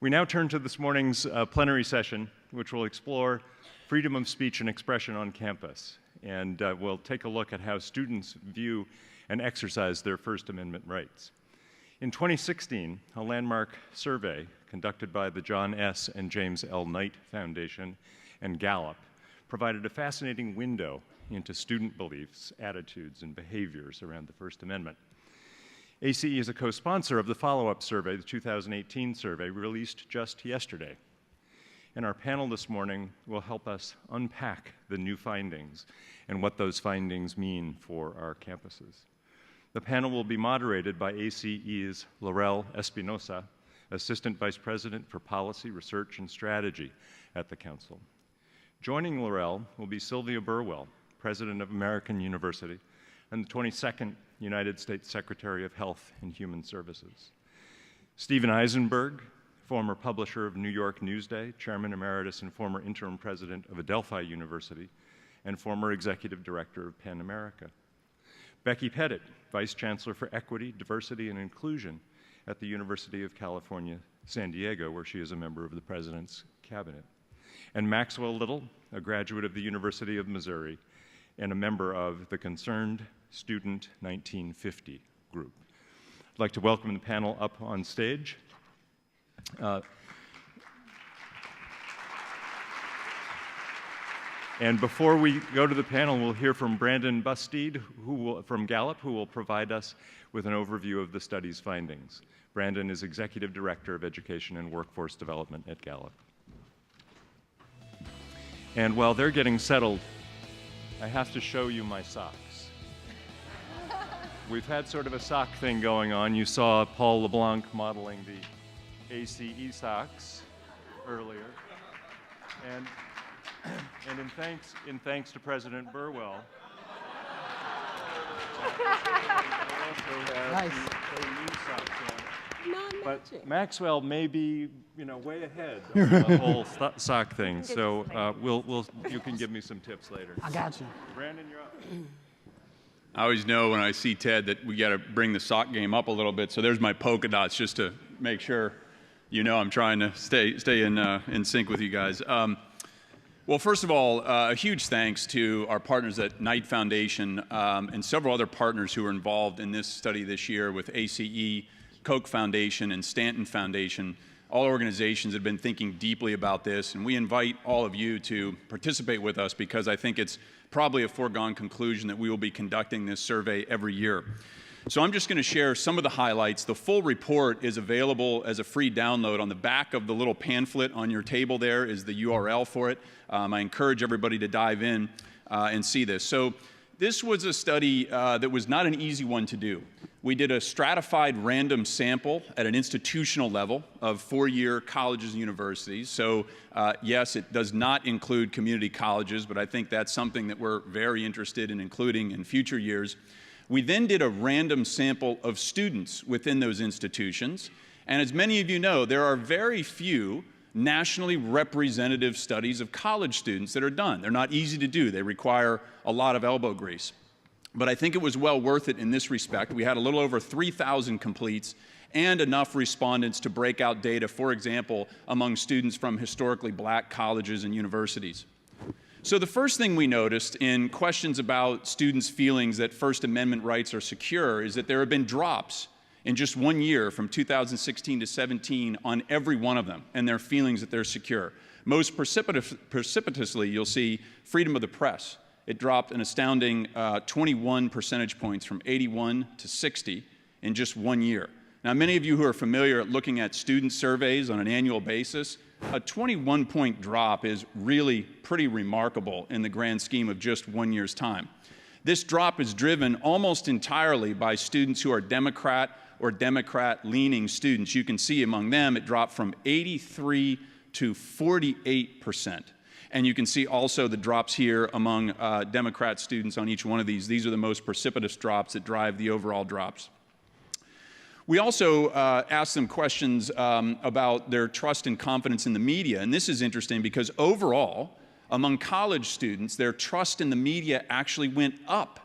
We now turn to this morning's plenary session, which will explore freedom of speech and expression on campus. And we'll take a look at how students view and exercise their First Amendment rights. In 2016, a landmark survey conducted by the John S. and James L. Knight Foundation and Gallup provided a fascinating window into student beliefs, attitudes, and behaviors around the First Amendment. ACE is a co-sponsor of the follow-up survey, the 2018 survey, released just yesterday. And our panel this morning will help us unpack the new findings and what those findings mean for our campuses. The panel will be moderated by ACE's Laurel Espinosa, Assistant Vice President for Policy, Research, and Strategy at the Council. Joining Laurel will be Sylvia Burwell, President of American University, and the 22nd United States Secretary of Health and Human Services. Stephen Eisenberg, former publisher of New York Newsday, Chairman Emeritus and former interim president of Adelphi University, and former executive director of PEN America. Becky Pettit, Vice Chancellor for Equity, Diversity, and Inclusion at the University of California, San Diego, where she is a member of the President's Cabinet. And Maxwell Little, a graduate of the University of Missouri and a member of the Concerned Student 1950 group. I'd like to welcome the panel up on stage. And before we go to the panel, we'll hear from Brandon Bustede from Gallup, who will provide us with an overview of the study's findings. Brandon is Executive Director of Education and Workforce Development at Gallup. And while they're getting settled, I have to show you my socks. We've had sort of a sock thing going on. You saw Paul LeBlanc modeling the ACE socks earlier. And in thanks to President Burwell, Nice. But Maxwell may be, way ahead of the whole sock thing. So you can give me some tips later. I got you. Brandon, you're up. I always know when I see Ted that we got to bring the sock game up a little bit. So there's my polka dots just to make sure I'm trying to stay in sync with you guys. Well, first of all, a huge thanks to our partners at Knight Foundation and several other partners who were involved in this study this year with ACE, Koch Foundation, and Stanton Foundation. All organizations have been thinking deeply about this, and we invite all of you to participate with us because I think it's probably a foregone conclusion that we will be conducting this survey every year. So I'm just going to share some of the highlights. The full report is available as a free download. On the back of the little pamphlet on your table there is the URL for it. I encourage everybody to dive in and see this. So this was a study that was not an easy one to do. We did a stratified random sample at an institutional level of four-year colleges and universities. So yes, it does not include community colleges, but I think that's something that we're very interested in including in future years. We then did a random sample of students within those institutions. And as many of you know, there are very few nationally representative studies of college students that are done. They're not easy to do. They require a lot of elbow grease. But I think it was well worth it in this respect. We had a little over 3,000 completes and enough respondents to break out data, for example, among students from historically black colleges and universities. So the first thing we noticed in questions about students' feelings that First Amendment rights are secure is that there have been drops in just 1 year from 2016 to 17 on every one of them and their feelings that they're secure. Most precipitously, you'll see freedom of the press. It dropped an astounding 21 percentage points from 81 to 60 in just 1 year. Now, many of you who are familiar at looking at student surveys on an annual basis, a 21-point drop is really pretty remarkable in the grand scheme of just 1 year's time. This drop is driven almost entirely by students who are Democrat or Democrat-leaning students. You can see among them it dropped from 83 to 48%. And you can see also the drops here among Democrat students on each one of these. These are the most precipitous drops that drive the overall drops. We also asked them questions about their trust and confidence in the media. And this is interesting because overall, among college students, their trust in the media actually went up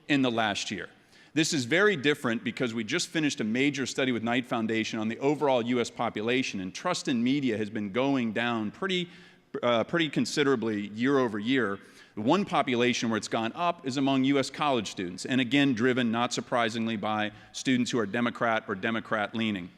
in the last year. This is very different because we just finished a major study with Knight Foundation on the overall U.S. population, and trust in media has been going down pretty considerably year over year. The one population where it's gone up is among U.S. college students, and again, driven, not surprisingly, by students who are Democrat or Democrat-leaning.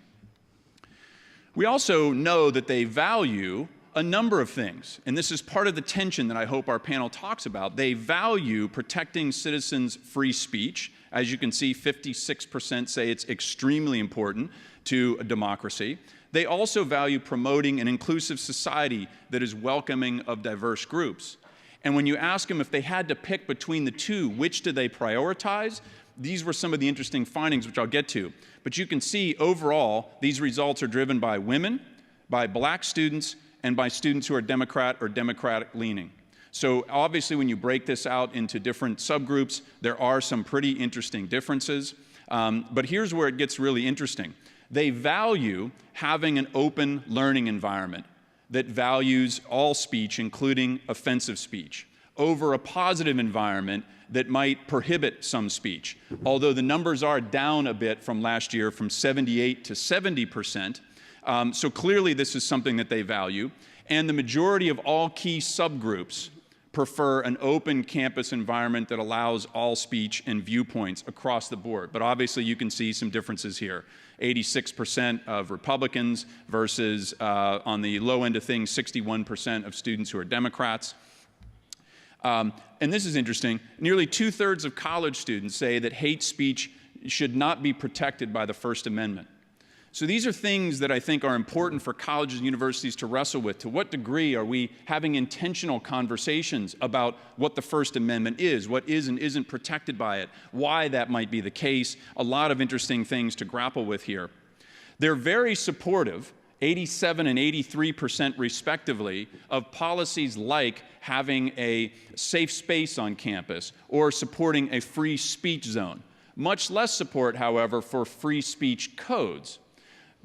We also know that they value a number of things, and this is part of the tension that I hope our panel talks about. They value protecting citizens' free speech. As you can see, 56% say it's extremely important to a democracy. They also value promoting an inclusive society that is welcoming of diverse groups. And when you ask them if they had to pick between the two, which do they prioritize? These were some of the interesting findings, which I'll get to. But you can see overall, these results are driven by women, by black students, and by students who are Democrat or Democratic-leaning. So obviously, when you break this out into different subgroups, there are some pretty interesting differences. But here's where it gets really interesting. They value having an open learning environment that values all speech, including offensive speech, over a positive environment that might prohibit some speech. Although the numbers are down a bit from last year, from 78 to 70%. So clearly this is something that they value. And the majority of all key subgroups prefer an open campus environment that allows all speech and viewpoints across the board. But obviously you can see some differences here. 86% of Republicans versus, on the low end of things, 61% of students who are Democrats. And this is interesting. Nearly 2/3 of college students say that hate speech should not be protected by the First Amendment. So these are things that I think are important for colleges and universities to wrestle with. To what degree are we having intentional conversations about what the First Amendment is, what is and isn't protected by it, why that might be the case? A lot of interesting things to grapple with here. They're very supportive, 87% and 83% respectively, of policies like having a safe space on campus or supporting a free speech zone. Much less support, however, for free speech codes.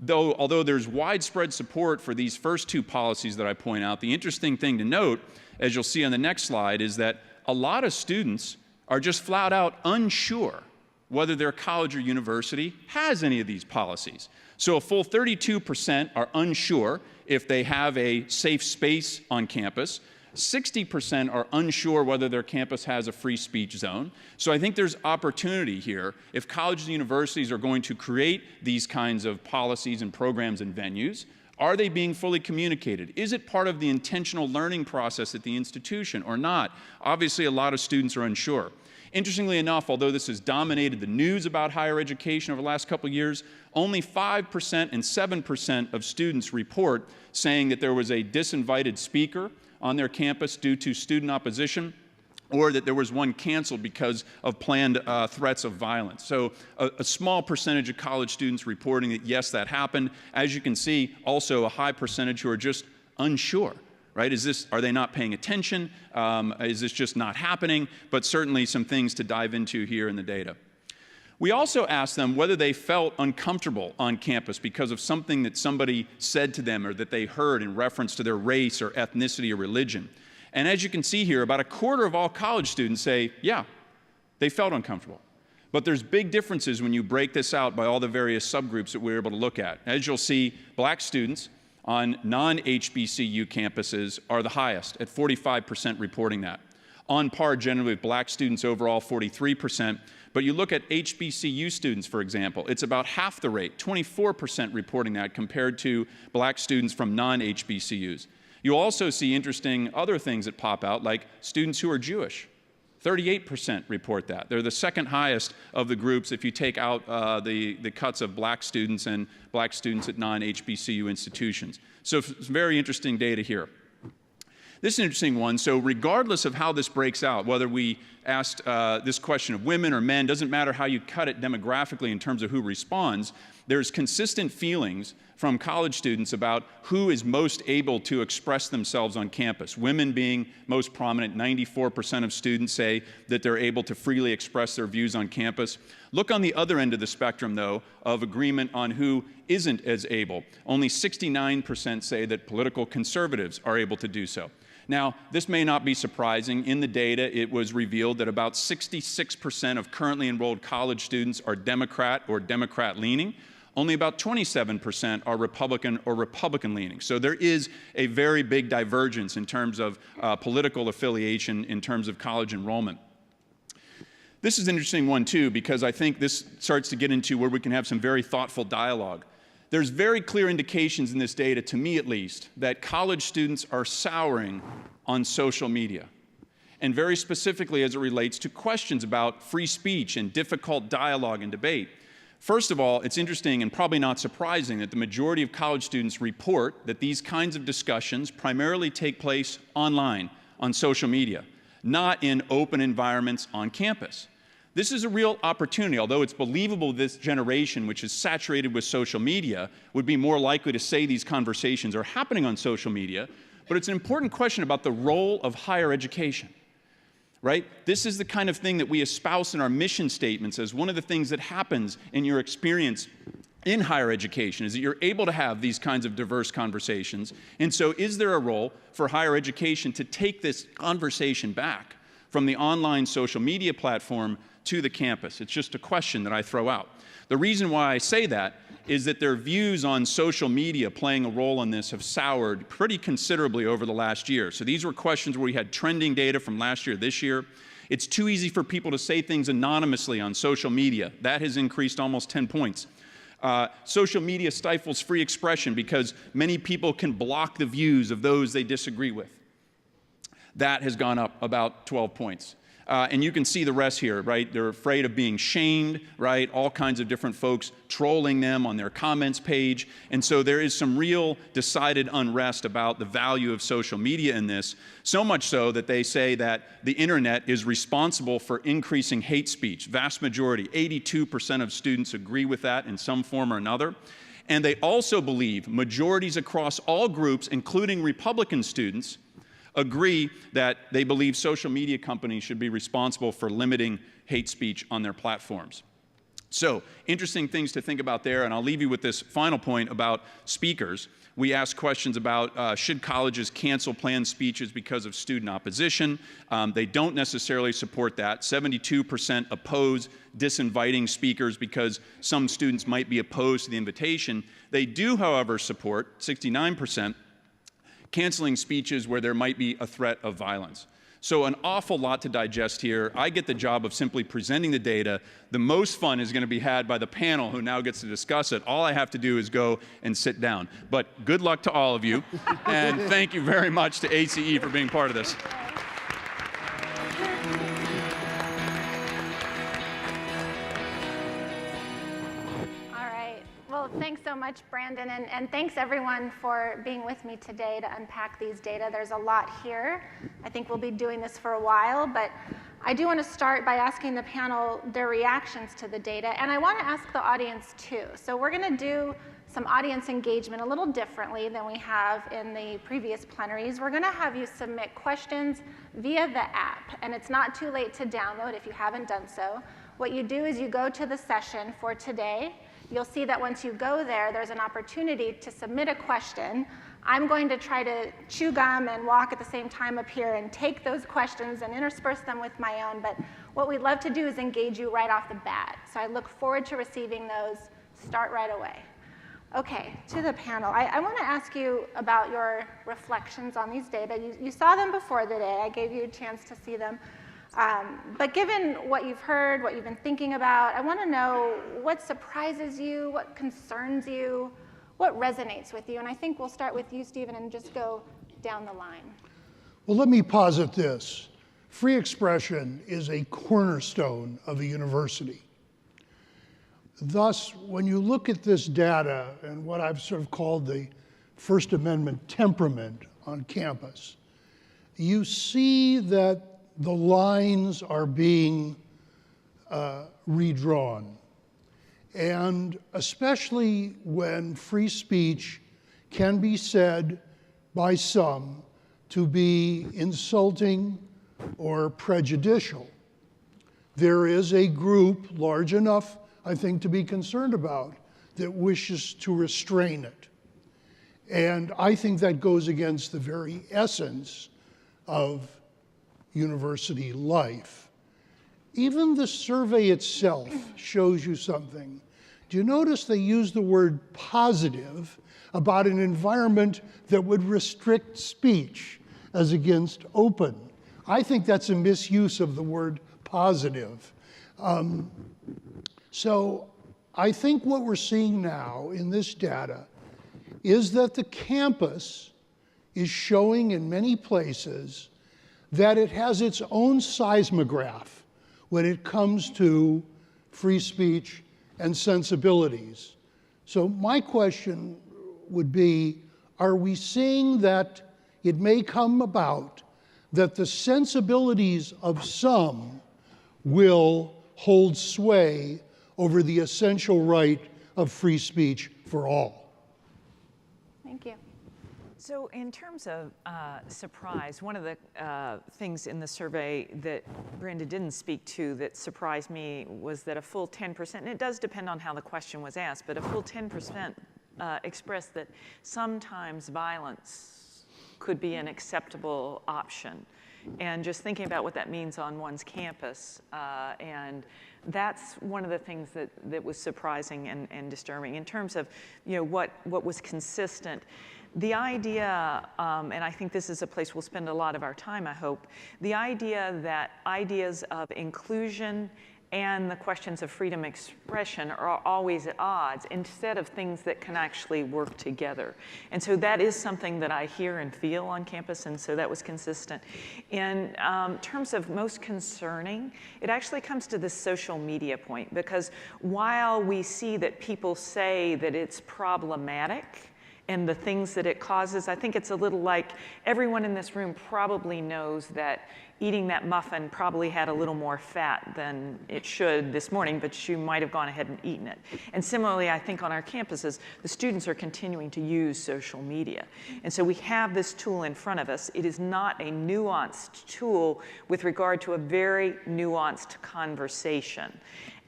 Although there's widespread support for these first two policies that I point out, the interesting thing to note, as you'll see on the next slide, is that a lot of students are just flat out unsure whether their college or university has any of these policies. So a full 32% are unsure if they have a safe space on campus. 60% are unsure whether their campus has a free speech zone. So I think there's opportunity here. If colleges and universities are going to create these kinds of policies and programs and venues, are they being fully communicated? Is it part of the intentional learning process at the institution or not? Obviously, a lot of students are unsure. Interestingly enough, although this has dominated the news about higher education over the last couple of years, only 5% and 7% of students report saying that there was a disinvited speaker on their campus due to student opposition, or that there was one canceled because of planned threats of violence. So a small percentage of college students reporting that, yes, that happened. As you can see, also a high percentage who are just unsure, right? Are they not paying attention? Is this just not happening? But certainly some things to dive into here in the data. We also asked them whether they felt uncomfortable on campus because of something that somebody said to them or that they heard in reference to their race or ethnicity or religion. And as you can see here, about 1/4 of all college students say, yeah, they felt uncomfortable. But there's big differences when you break this out by all the various subgroups that we were able to look at. As you'll see, black students on non-HBCU campuses are the highest, at 45% reporting that. On par generally with black students overall, 43%. But you look at HBCU students, for example, it's about half the rate, 24% reporting that compared to black students from non-HBCUs. You'll also see interesting other things that pop out, like students who are Jewish. 38% report that. They're the second highest of the groups if you take out the cuts of black students and black students at non-HBCU institutions. So it's very interesting data here. This is an interesting one. So regardless of how this breaks out, whether we asked this question of women or men, doesn't matter how you cut it demographically in terms of who responds, there's consistent feelings from college students about who is most able to express themselves on campus. Women being most prominent, 94% of students say that they're able to freely express their views on campus. Look on the other end of the spectrum, though, of agreement on who isn't as able. Only 69% say that political conservatives are able to do so. Now, this may not be surprising. In the data, it was revealed that about 66% of currently enrolled college students are Democrat or Democrat-leaning. Only about 27% are Republican or Republican-leaning. So there is a very big divergence in terms of political affiliation in terms of college enrollment. This is an interesting one, too, because I think this starts to get into where we can have some very thoughtful dialogue. There's very clear indications in this data, to me at least, that college students are souring on social media, and very specifically as it relates to questions about free speech and difficult dialogue and debate. First of all, it's interesting and probably not surprising that the majority of college students report that these kinds of discussions primarily take place online, on social media, not in open environments on campus. This is a real opportunity, although it's believable this generation, which is saturated with social media, would be more likely to say these conversations are happening on social media, but it's an important question about the role of higher education, right? This is the kind of thing that we espouse in our mission statements as one of the things that happens in your experience in higher education, is that you're able to have these kinds of diverse conversations. And so is there a role for higher education to take this conversation back from the online social media platform to the campus? It's just a question that I throw out. The reason why I say that is that their views on social media playing a role in this have soured pretty considerably over the last year. So these were questions where we had trending data from last year, this year. It's too easy for people to say things anonymously on social media. That has increased almost 10 points. Social media stifles free expression because many people can block the views of those they disagree with. That has gone up about 12 points. And you can see the rest here, right? They're afraid of being shamed, right? All kinds of different folks trolling them on their comments page. And so there is some real decided unrest about the value of social media in this, so much so that they say that the internet is responsible for increasing hate speech. Vast majority, 82% of students agree with that in some form or another. And they also believe, majorities across all groups, including Republican students, agree that they believe social media companies should be responsible for limiting hate speech on their platforms. So, interesting things to think about there, and I'll leave you with this final point about speakers. We asked questions about should colleges cancel planned speeches because of student opposition. They don't necessarily support that. 72% oppose disinviting speakers because some students might be opposed to the invitation. They do, however, support, 69%, canceling speeches where there might be a threat of violence. So an awful lot to digest here. I get the job of simply presenting the data. The most fun is going to be had by the panel who now gets to discuss it. All I have to do is go and sit down. But good luck to all of you, and thank you very much to ACE for being part of this. Thanks so much, Brandon, and thanks everyone for being with me today to unpack these data. There's a lot here. I think we'll be doing this for a while, but I do want to start by asking the panel their reactions to the data, and I want to ask the audience too. So we're going to do some audience engagement a little differently than we have in the previous plenaries. We're going to have you submit questions via the app, and it's not too late to download if you haven't done so. What you do is you go to the session for today. You'll see that once you go there, there's an opportunity to submit a question. I'm going to try to chew gum and walk at the same time up here and take those questions and intersperse them with my own, but what we'd love to do is engage you right off the bat. So I look forward to receiving those. Start right away. Okay, to the panel. I want to ask you about your reflections on these data. You saw them before the day. I gave you a chance to see them. But given what you've heard, what you've been thinking about, I want to know what surprises you, what concerns you, what resonates with you. And I think we'll start with you, Stephen, and just go down the line. Well, let me posit this. Free expression is a cornerstone of a university. Thus, when you look at this data and what I've sort of called the First Amendment temperament on campus, you see that the lines are being redrawn. And especially when free speech can be said by some to be insulting or prejudicial, there is a group large enough, I think, to be concerned about that wishes to restrain it. And I think that goes against the very essence of university life. Even the survey itself shows you something. Do you notice they use the word positive about an environment that would restrict speech as against open? I think that's a misuse of the word positive. So I think what we're seeing now in this data is that the campus is showing in many places that it has its own seismograph when it comes to free speech and sensibilities. So my question would be, are we seeing that it may come about that the sensibilities of some will hold sway over the essential right of free speech for all? Thank you. So in terms of surprise, one of the things in the survey that Brenda didn't speak to that surprised me was that a full 10%, and it does depend on how the question was asked, but a full 10% expressed that sometimes violence could be an acceptable option. And just thinking about what that means on one's campus, and that's one of the things that was surprising and disturbing. In terms of what was consistent, the idea, and I think this is a place we'll spend a lot of our time, I hope, the idea that ideas of inclusion and the questions of freedom of expression are always at odds instead of things that can actually work together. And so that is something that I hear and feel on campus, and so that was consistent. In terms of most concerning, it actually comes to the social media point, because while we see that people say that it's problematic and the things that it causes, I think it's a little like everyone in this room probably knows that eating that muffin probably had a little more fat than it should this morning, but you might have gone ahead and eaten it. And similarly, I think on our campuses, the students are continuing to use social media. And so we have this tool in front of us. It is not a nuanced tool with regard to a very nuanced conversation.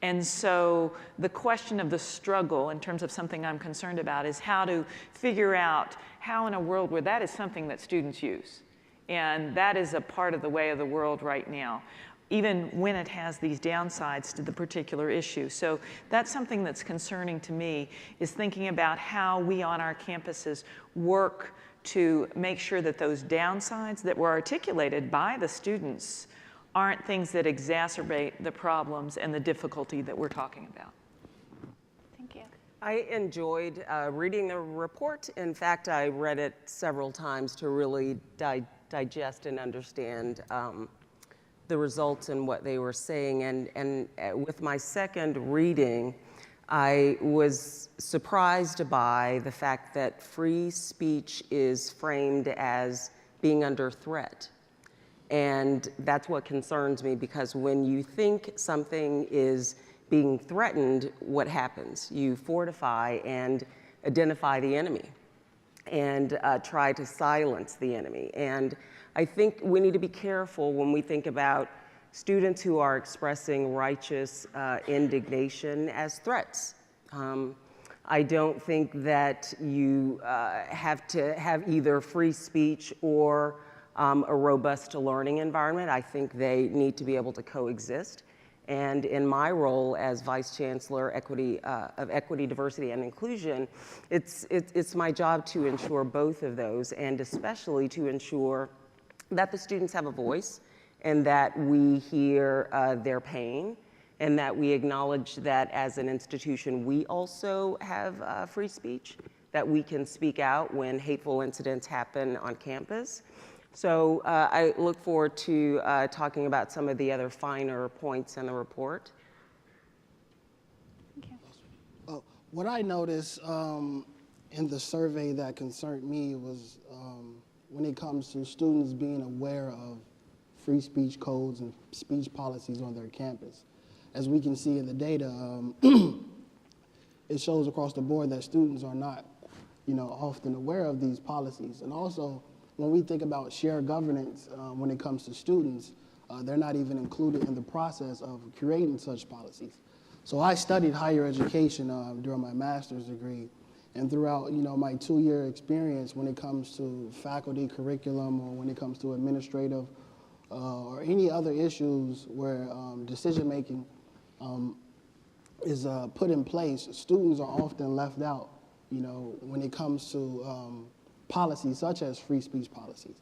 And so the question of the struggle, in terms of something I'm concerned about, is how to figure out how in a world where that is something that students use, and that is a part of the way of the world right now, even when it has these downsides to the particular issue. So that's something that's concerning to me, is thinking about how we on our campuses work to make sure that those downsides that were articulated by the students aren't things that exacerbate the problems and the difficulty that we're talking about. Thank you. I enjoyed reading the report. In fact, I read it several times to really digest and understand the results and what they were saying. And with my second reading, I was surprised by the fact that free speech is framed as being under threat. And that's what concerns me, because when you think something is being threatened, what happens? You fortify and identify the enemy and try to silence the enemy. And I think we need to be careful when we think about students who are expressing righteous indignation as threats. I don't think that you have to have either free speech or a robust learning environment. I think they need to be able to coexist. And in my role as Vice Chancellor of Equity, Diversity, and Inclusion, it's my job to ensure both of those, and especially to ensure that the students have a voice and that we hear their pain, and that we acknowledge that as an institution, we also have free speech, that we can speak out when hateful incidents happen on campus. So I look forward to talking about some of the other finer points in the report. Thank you. What I noticed in the survey that concerned me was when it comes to students being aware of free speech codes and speech policies on their campus. As we can see in the data, it shows across the board that students are not, often aware of these policies. And also, when we think about shared governance, when it comes to students, they're not even included in the process of creating such policies. So I studied higher education during my master's degree, And throughout, my 2-year experience when it comes to faculty curriculum or when it comes to administrative or any other issues where decision-making is put in place, students are often left out, when it comes to policies such as free speech policies.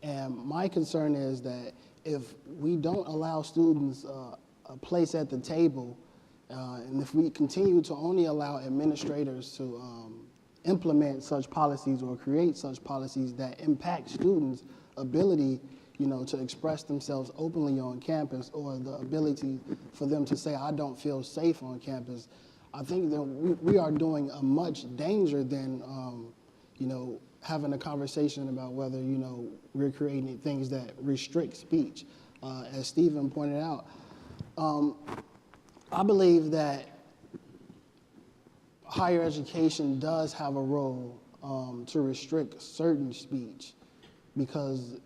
And my concern is that if we don't allow students a place at the table, and if we continue to only allow administrators to implement such policies or create such policies that impact students' ability, to express themselves openly on campus, or the ability for them to say, I don't feel safe on campus, I think that we are doing a much danger than, having a conversation about whether, we're creating things that restrict speech. As Stephen pointed out, I believe that higher education does have a role to restrict certain speech, because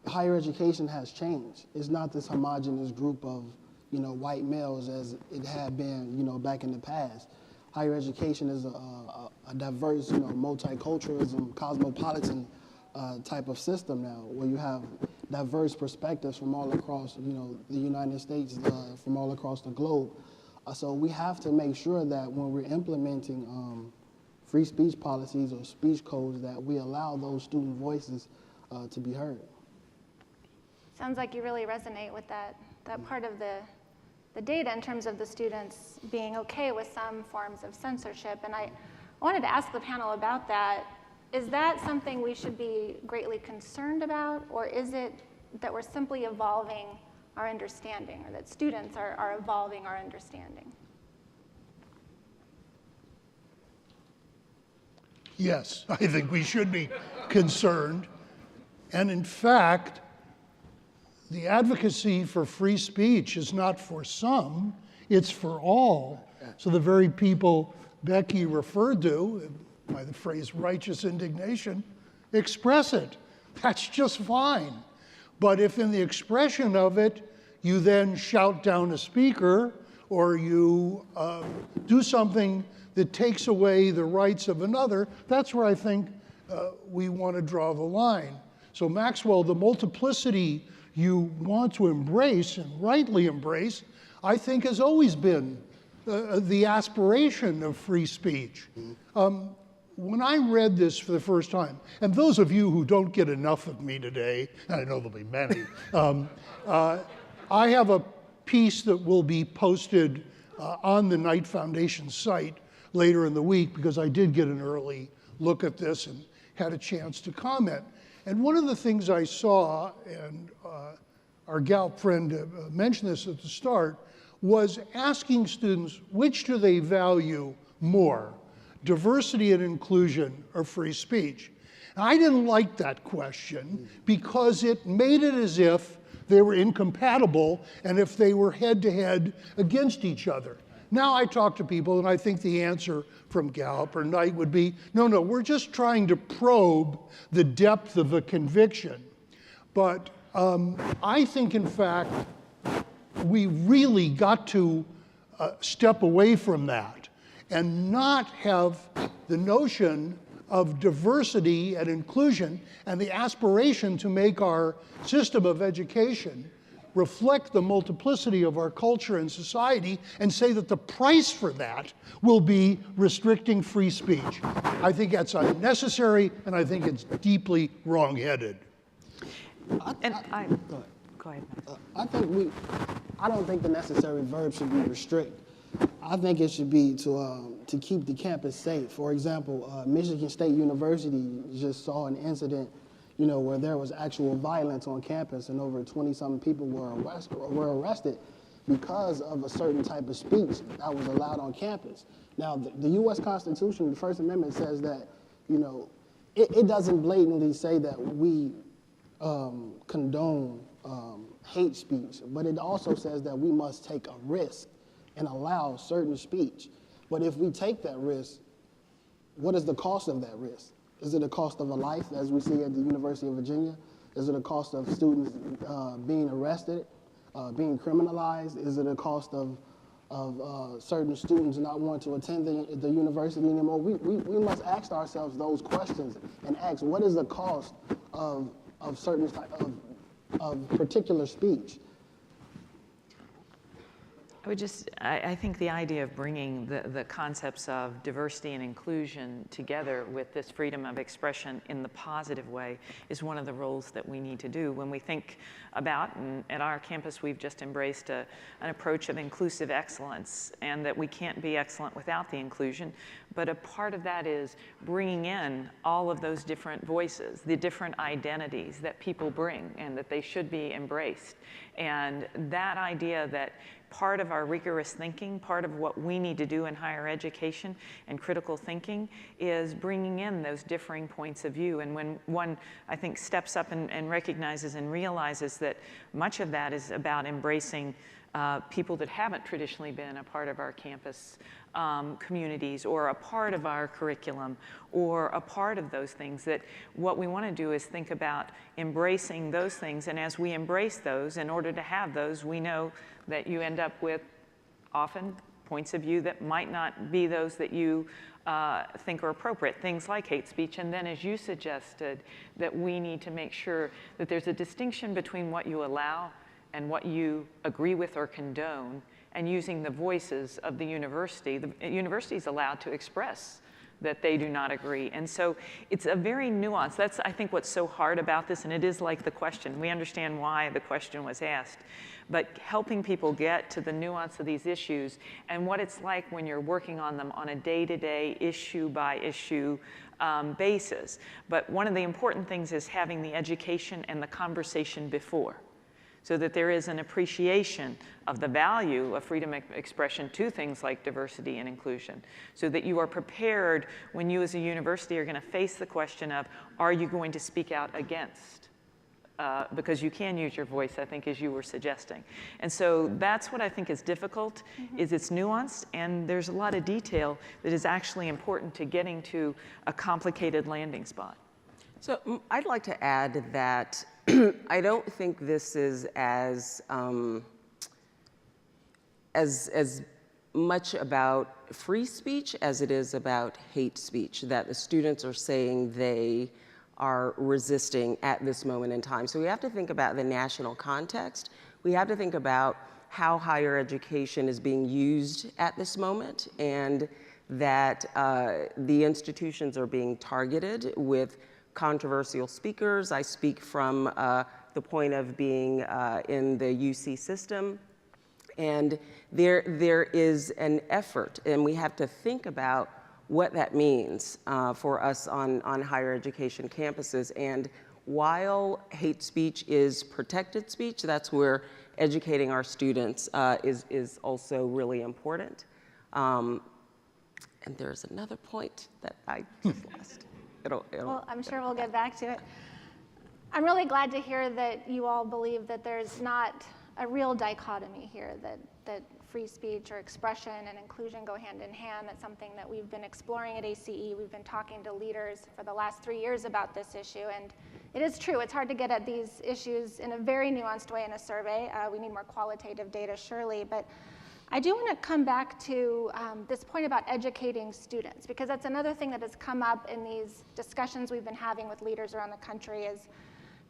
higher education has changed. It's not this homogenous group of, white males as it had been, back in the past. Higher education is a diverse, multiculturalism, cosmopolitan type of system now, where you have diverse perspectives from all across, the United States, from all across the globe. So we have to make sure that when we're implementing free speech policies or speech codes, that we allow those student voices to be heard. Sounds like you really resonate with that part of the data in terms of the students being okay with some forms of censorship. And I wanted to ask the panel about that. Is that something we should be greatly concerned about, or is it that we're simply evolving our understanding, or that students are evolving our understanding? Yes, I think we should be concerned. And in fact, the advocacy for free speech is not for some, it's for all. So the very people Becky referred to, by the phrase righteous indignation, express it. That's just fine. But if in the expression of it, you then shout down a speaker, or you do something that takes away the rights of another, that's where I think we want to draw the line. So Maxwell, the multiplicity you want to embrace, and rightly embrace, I think has always been the aspiration of free speech. When I read this for the first time, and those of you who don't get enough of me today, and I know there'll be many, I have a piece that will be posted on the Knight Foundation site later in the week, because I did get an early look at this and had a chance to comment. And one of the things I saw, and our gal friend mentioned this at the start, was asking students, which do they value more, diversity and inclusion or free speech? And I didn't like that question because it made it as if they were incompatible and if they were head-to-head against each other. Now I talk to people, and I think the answer from Gallup or Knight would be, no, we're just trying to probe the depth of a conviction. But I think, in fact, we really got to step away from that and not have the notion of diversity and inclusion and the aspiration to make our system of education reflect the multiplicity of our culture and society, and say that the price for that will be restricting free speech. I think that's unnecessary, and I think it's deeply wrong-headed. Go ahead. I don't think the necessary verb should be restrict. I think it should be to keep the campus safe. For example, Michigan State University just saw an incident, where there was actual violence on campus, and over 20-something people were arrested because of a certain type of speech that was allowed on campus. Now, the U.S. Constitution, the First Amendment, says that, it doesn't blatantly say that we condone hate speech, but it also says that we must take a risk and allow certain speech. But if we take that risk, what is the cost of that risk? Is it a cost of a life, as we see at the University of Virginia? Is it a cost of students being arrested, being criminalized? Is it a cost of certain students not want to attend the university anymore, we must ask ourselves those questions and ask, what is the cost of certain type of particular speech? I think the idea of bringing the concepts of diversity and inclusion together with this freedom of expression in the positive way is one of the roles that we need to do. When we think about, and at our campus we've just embraced an approach of inclusive excellence, and that we can't be excellent without the inclusion, but a part of that is bringing in all of those different voices, the different identities that people bring, and that they should be embraced. And that idea that part of our rigorous thinking, part of what we need to do in higher education and critical thinking is bringing in those differing points of view. And when one, I think, steps up and recognizes and realizes that much of that is about embracing people that haven't traditionally been a part of our campus communities or a part of our curriculum or a part of those things, that what we want to do is think about embracing those things. And as we embrace those, in order to have those, we know that you end up with often points of view that might not be those that you think are appropriate, things like hate speech. And then, as you suggested, that we need to make sure that there's a distinction between what you allow and what you agree with or condone, and using the voices of the university. The university is allowed to express that they do not agree. And so it's a very nuanced, that's I think what's so hard about this, and it is like the question. We understand why the question was asked, but helping people get to the nuance of these issues and what it's like when you're working on them on a day-to-day, issue-by-issue basis. But one of the important things is having the education and the conversation before, so that there is an appreciation of the value of freedom of expression to things like diversity and inclusion, so that you are prepared when you as a university are going to face the question of, are you going to speak out against? Because you can use your voice, I think, as you were suggesting. And so that's what I think is difficult, is it's nuanced, and there's a lot of detail that is actually important to getting to a complicated landing spot. So I'd like to add that I don't think this is as much about free speech as it is about hate speech that the students are saying they are resisting at this moment in time. So we have to think about the national context. We have to think about how higher education is being used at this moment, and that the institutions are being targeted with controversial speakers. I speak from the point of being in the UC system. And there is an effort, and we have to think about what that means for us on higher education campuses. And while hate speech is protected speech, that's where educating our students is also really important. And there's another point that I just lost. Well, I'm sure we'll get back to it. I'm really glad to hear that you all believe that there's not a real dichotomy here, that free speech or expression and inclusion go hand in hand. That's something that we've been exploring at ACE. We've been talking to leaders for the last 3 years about this issue, and it is true, it's hard to get at these issues in a very nuanced way in a survey. We need more qualitative data, surely, but I do want to come back to this point about educating students, because that's another thing that has come up in these discussions we've been having with leaders around the country, is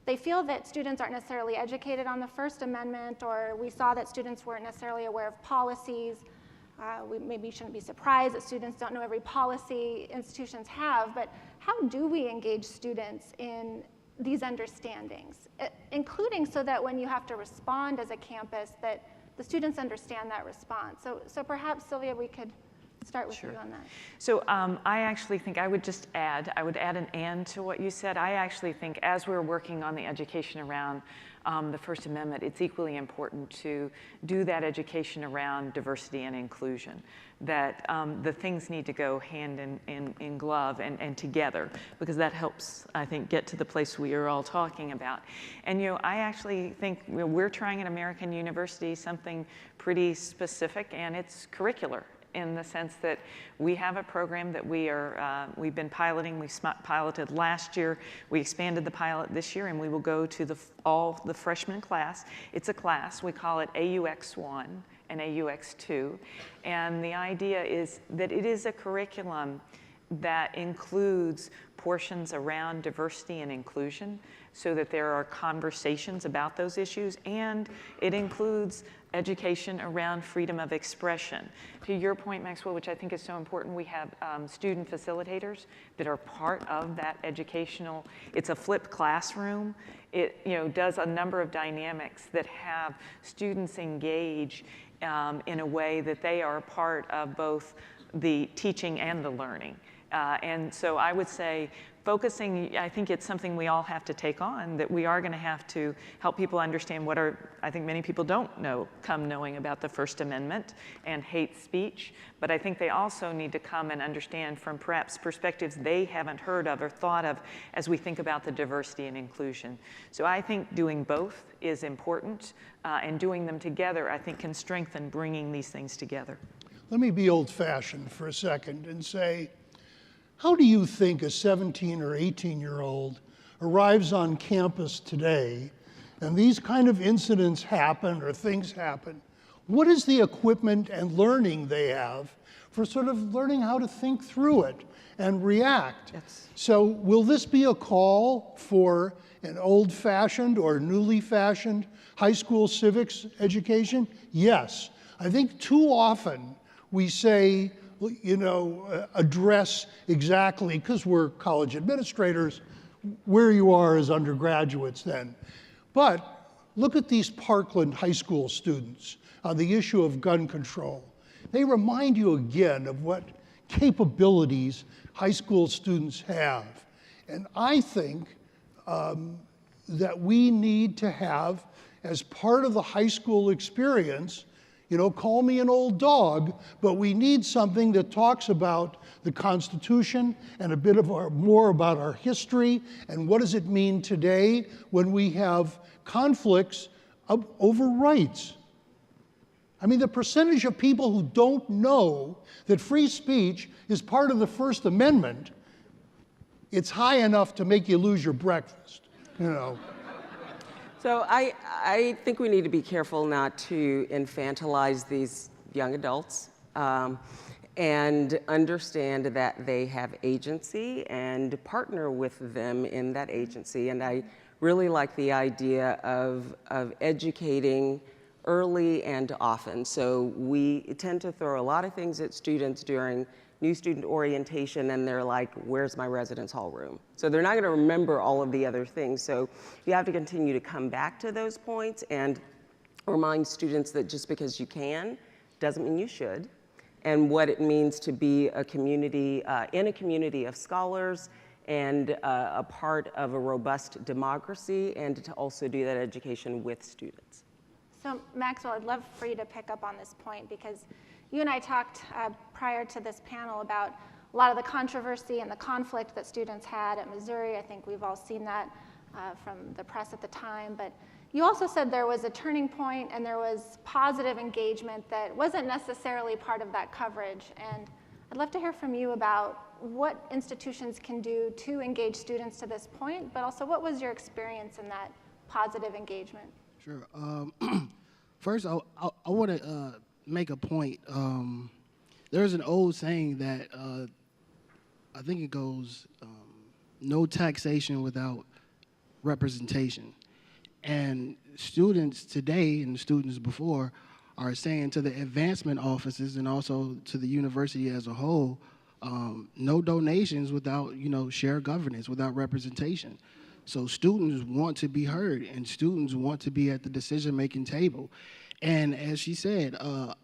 they feel that students aren't necessarily educated on the First Amendment, or we saw that students weren't necessarily aware of policies. We maybe shouldn't be surprised that students don't know every policy institutions have, but how do we engage students in these understandings, including so that when you have to respond as a campus, that the students understand that response. So perhaps, Sylvia, we could start with you on that. So I actually think I would add an and to what you said. I actually think as we're working on the education around the First Amendment, it's equally important to do that education around diversity and inclusion, that the things need to go hand in glove and together, because that helps, I think, get to the place we are all talking about. And I actually think we're trying at American University something pretty specific, and it's curricular, in the sense that we have a program that we've been piloting. We piloted last year. We expanded the pilot this year, and we will go to all the freshman class. It's a class. We call it AUX1. and AUX2. And the idea is that it is a curriculum that includes portions around diversity and inclusion so that there are conversations about those issues, and it includes education around freedom of expression. To your point, Maxwell, which I think is so important, we have student facilitators that are part of that educational. It's a flipped classroom. It does a number of dynamics that have students engage in a way that they are a part of both the teaching and the learning. And so I would say focusing, I think it's something we all have to take on, that we are going to have to help people understand what I think many people don't come knowing about the First Amendment and hate speech, but I think they also need to come and understand from perhaps perspectives they haven't heard of or thought of as we think about the diversity and inclusion. So I think doing both is important, and doing them together, I think, can strengthen bringing these things together. Let me be old-fashioned for a second and say, how do you think a 17 or 18-year-old arrives on campus today and these kind of incidents happen or things happen? What is the equipment and learning they have for sort of learning how to think through it and react? Yes. So will this be a call for an old-fashioned or newly fashioned high school civics education? Yes. I think too often we say, address exactly, because we're college administrators, where you are as undergraduates then. But look at these Parkland high school students on the issue of gun control. They remind you again of what capabilities high school students have. And I think that we need to have, as part of the high school experience, call me an old dog, but we need something that talks about the Constitution and a bit more about our history and what does it mean today when we have conflicts over rights. I mean, the percentage of people who don't know that free speech is part of the First Amendment, it's high enough to make you lose your breakfast, So I think we need to be careful not to infantilize these young adults and understand that they have agency and partner with them in that agency. And I really like the idea of educating early and often. So we tend to throw a lot of things at students during new student orientation, and they're like, where's my residence hall room? So they're not going to remember all of the other things. So you have to continue to come back to those points and remind students that just because you can doesn't mean you should, and what it means to be a community, in a community of scholars and a part of a robust democracy, and to also do that education with students. So Maxwell, I'd love for you to pick up on this point, because you and I talked prior to this panel about a lot of the controversy and the conflict that students had at Missouri. I think we've all seen that from the press at the time. But you also said there was a turning point and there was positive engagement that wasn't necessarily part of that coverage. And I'd love to hear from you about what institutions can do to engage students to this point, but also what was your experience in that positive engagement? Sure. First, I want to make a point. There's an old saying that I think it goes, no taxation without representation. And students today and students before are saying to the advancement offices and also to the university as a whole, no donations without, shared governance, without representation. So students want to be heard, and students want to be at the decision-making table. And as she said,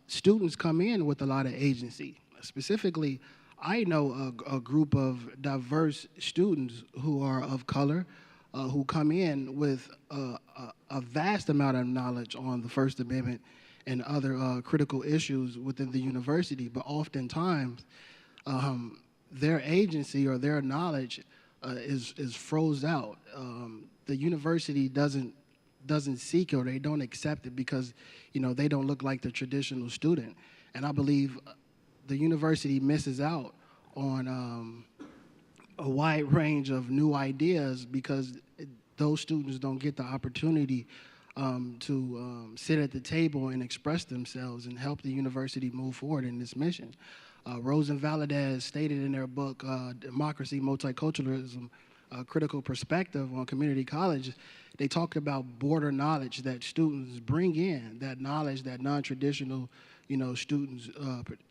students come in with a lot of agency. Specifically, I know a group of diverse students who are of color, who come in with a vast amount of knowledge on the First Amendment and other critical issues within the university, but oftentimes their agency or their knowledge is froze out. The university doesn't seek it, or they don't accept it because they don't look like the traditional student. And I believe the university misses out on a wide range of new ideas because those students don't get the opportunity to sit at the table and express themselves and help the university move forward in this mission. Rose and Valadez stated in their book, Democracy, Multiculturalism, Critical Perspective on Community College, they talked about border knowledge that students bring in, that knowledge that non-traditional students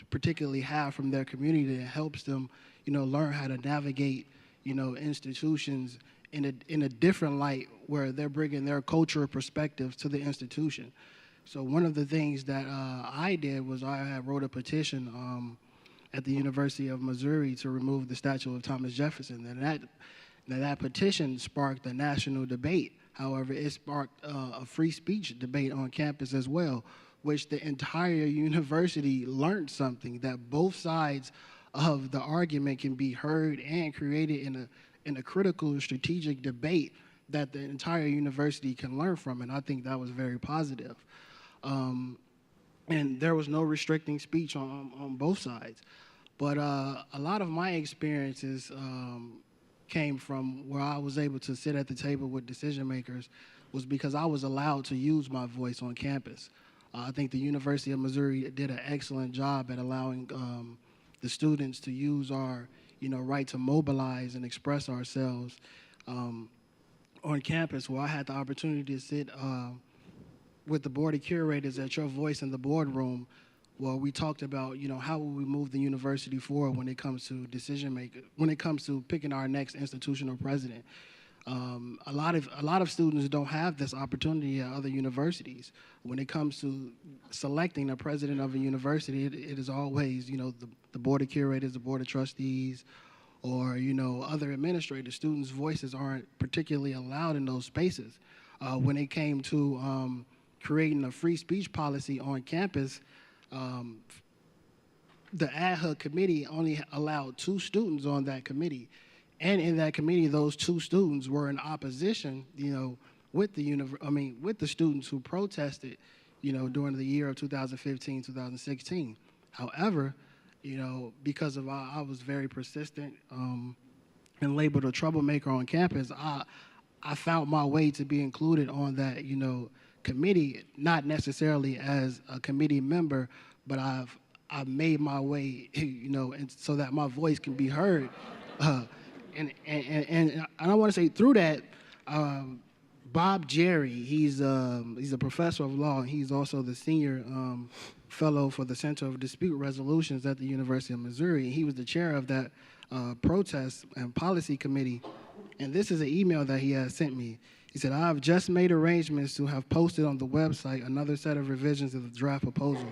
particularly have from their community that helps them learn how to navigate institutions in a different light where they're bringing their cultural perspectives to the institution. So one of the things that I did was I wrote a petition at the University of Missouri to remove the statue of Thomas Jefferson. And that petition sparked a national debate. However, it sparked a free speech debate on campus as well, which the entire university learned something, that both sides of the argument can be heard and created in a critical strategic debate that the entire university can learn from, and I think that was very positive. And there was no restricting speech on both sides. But a lot of my experiences came from where I was able to sit at the table with decision makers was because I was allowed to use my voice on campus. I think the University of Missouri did an excellent job at allowing the students to use our right to mobilize and express ourselves on campus, where I had the opportunity to sit with the Board of Curators at your voice in the boardroom, where we talked about, how will we move the university forward when it comes to decision making, when it comes to picking our next institutional president. A lot of students don't have this opportunity at other universities. When it comes to selecting a president of a university, it is always, the Board of Curators, the Board of Trustees, or, other administrators. Students' voices aren't particularly allowed in those spaces. When it came to creating a free speech policy on campus, the ad hoc committee only allowed 2 students on that committee. And in that committee, those 2 students were in opposition, with the students who protested, during the year of 2015, 2016. However, because of I was very persistent and labeled a troublemaker on campus, I found my way to be included on that, committee, not necessarily as a committee member, but I've made my way, and so that my voice can be heard. And I want to say through that, Bob Jerry, he's a professor of law, and he's also the senior fellow for the Center of Dispute Resolutions at the University of Missouri. He was the chair of that protest and policy committee. And this is an email that he has sent me. He said, I have just made arrangements to have posted on the website another set of revisions of the draft proposal.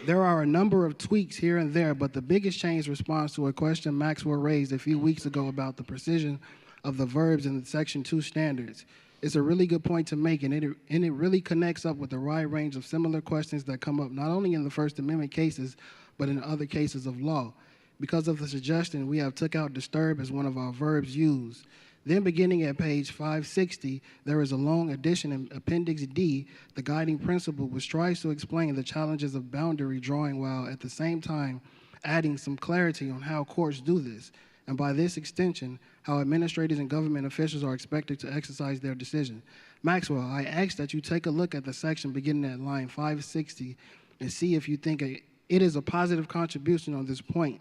There are a number of tweaks here and there, but the biggest change responds to a question Maxwell raised a few weeks ago about the precision of the verbs in the Section 2 standards. It's a really good point to make, and it really connects up with the wide range of similar questions that come up not only in the First Amendment cases, but in other cases of law. Because of the suggestion, we have took out disturb as one of our verbs used. Then beginning at page 560, there is a long addition in Appendix D, the guiding principle, which tries to explain the challenges of boundary drawing while at the same time adding some clarity on how courts do this, and by this extension, how administrators and government officials are expected to exercise their decision. Maxwell, I ask that you take a look at the section beginning at line 560 and see if you think it is a positive contribution on this point.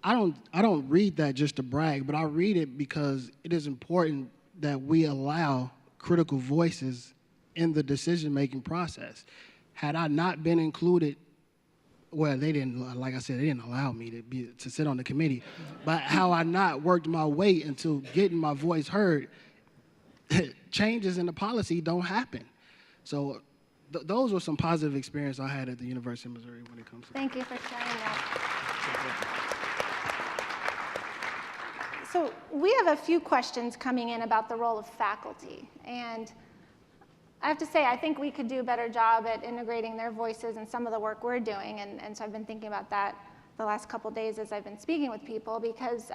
I don't read that just to brag, but I read it because it is important that we allow critical voices in the decision-making process. Had I not been included, well, they didn't, like I said, they didn't allow me to sit on the committee, but how I not worked my way into getting my voice heard, changes in the policy don't happen. So those were some positive experiences I had at the University of Missouri when it comes to Thank you for sharing that. So we have a few questions coming in about the role of faculty. And I have to say, I think we could do a better job at integrating their voices in some of the work we're doing. And so I've been thinking about that the last couple days as I've been speaking with people, because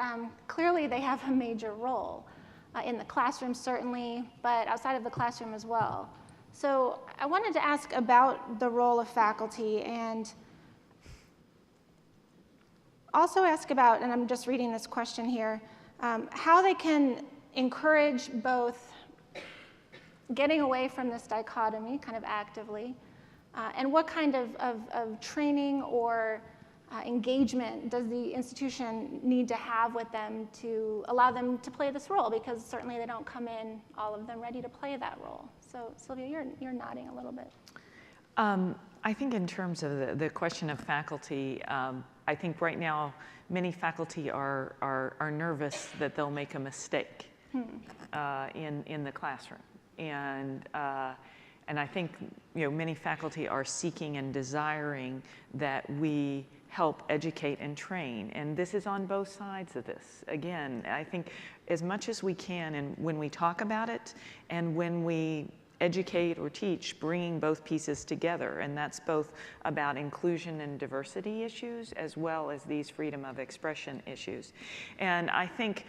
clearly they have a major role in the classroom, certainly, but outside of the classroom as well. So I wanted to ask about the role of faculty, and also ask about, and I'm just reading this question here, how they can encourage both getting away from this dichotomy kind of actively? And what kind of training or engagement does the institution need to have with them to allow them to play this role? Because certainly they don't come in, all of them, ready to play that role. So Sylvia, you're nodding a little bit. I think in terms of the question of faculty, I think right now many faculty are nervous that they'll make a mistake in the classroom. And I think many faculty are seeking and desiring that we help educate and train. And this is on both sides of this. Again, I think as much as we can, and when we talk about it and when we educate or teach, bringing both pieces together. And that's both about inclusion and diversity issues as well as these freedom of expression issues. And I think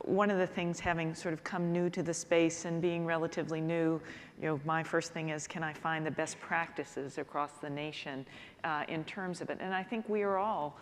one of the things, having sort of come new to the space and being relatively new, my first thing is, can I find the best practices across the nation in terms of it? And I think we are all,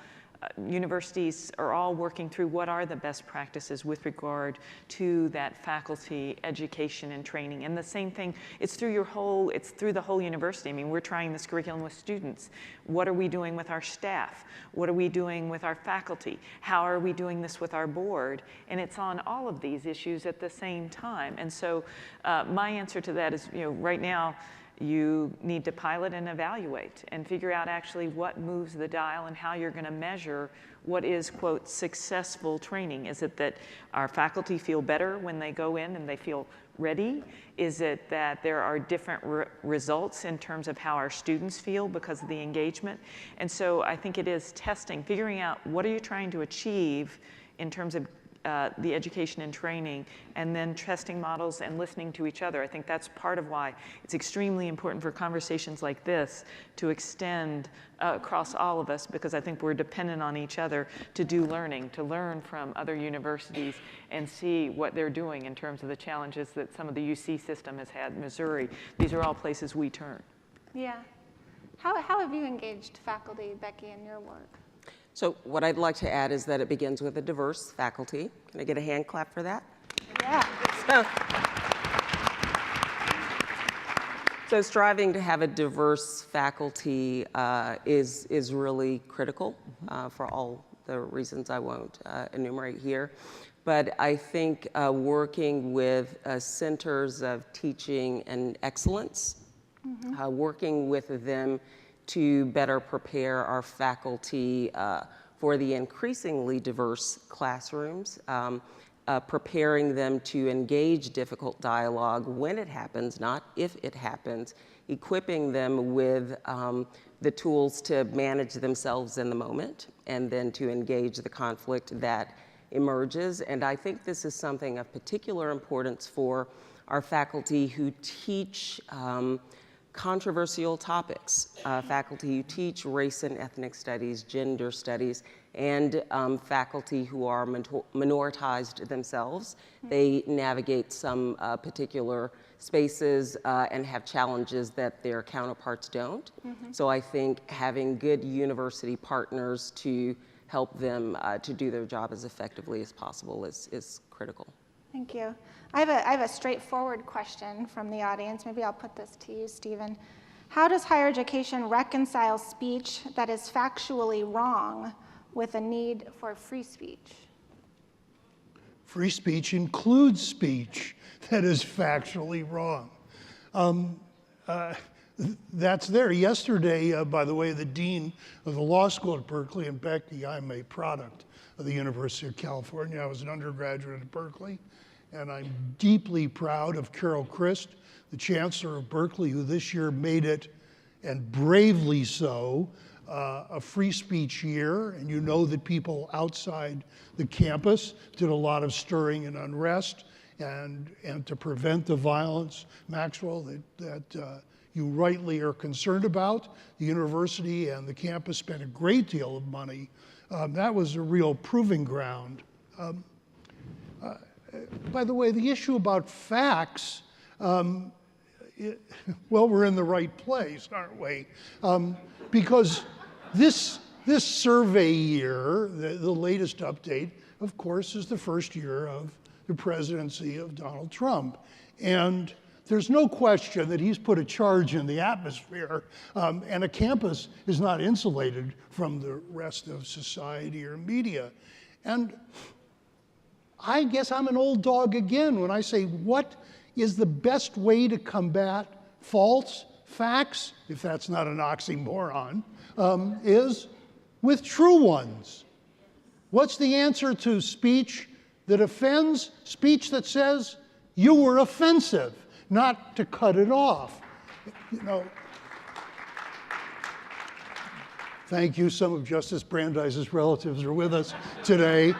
universities are all working through what are the best practices with regard to that faculty education and training. And the same thing, it's through the whole university. I mean, we're trying this curriculum with students. What are we doing with our staff? What are we doing with our faculty? How are we doing this with our board? And it's on all of these issues at the same time. And so my answer to that is, right now, you need to pilot and evaluate and figure out actually what moves the dial and how you're going to measure what is, quote, successful training. Is it that our faculty feel better when they go in and they feel ready? Is it that there are different results in terms of how our students feel because of the engagement? And so I think it is testing, figuring out what are you trying to achieve in terms of the education and training, and then testing models and listening to each other. I think that's part of why it's extremely important for conversations like this to extend across all of us, because I think we're dependent on each other to do learning, to learn from other universities and see what they're doing in terms of the challenges that some of the UC system has had, Missouri. These are all places we turn. Yeah. How have you engaged faculty, Becky, in your work? So what I'd like to add is that it begins with a diverse faculty. Can I get a hand clap for that? Yeah. So striving to have a diverse faculty is really critical for all the reasons I won't enumerate here. But I think working with centers of teaching and excellence, working with them to better prepare our faculty for the increasingly diverse classrooms, preparing them to engage difficult dialogue when it happens, not if it happens, equipping them with the tools to manage themselves in the moment, and then to engage the conflict that emerges. And I think this is something of particular importance for our faculty who teach controversial topics, faculty who teach race and ethnic studies, gender studies, and faculty who are minoritized themselves. They navigate some particular spaces and have challenges that their counterparts don't. So I think having good university partners to help them to do their job as effectively as possible is critical. Thank you. I have a straightforward question from the audience. Maybe I'll put this to you, Stephen. How does higher education reconcile speech that is factually wrong with a need for free speech? Free speech includes speech that is factually wrong. That's there. Yesterday, by the way, the dean of the law school at Berkeley, and Becky, I'm a product of the University of California. I was an undergraduate at Berkeley, and I'm deeply proud of Carol Christ, the chancellor of Berkeley, who this year made it, and bravely so, a free speech year. And you know that people outside the campus did a lot of stirring and unrest, and to prevent the violence, Maxwell, that you rightly are concerned about. The university and the campus spent a great deal of money. That was a real proving ground. By the way, the issue about facts, well, we're in the right place, aren't we? Because this survey year, the latest update, of course, is the first year of the presidency of Donald Trump. And there's no question that he's put a charge in the atmosphere, and a campus is not insulated from the rest of society or media. And I guess I'm an old dog again when I say, what is the best way to combat false facts, if that's not an oxymoron, is with true ones. What's the answer to speech that offends? Speech that says you were offensive, not to cut it off. You know, thank you. Some of Justice Brandeis's relatives are with us today.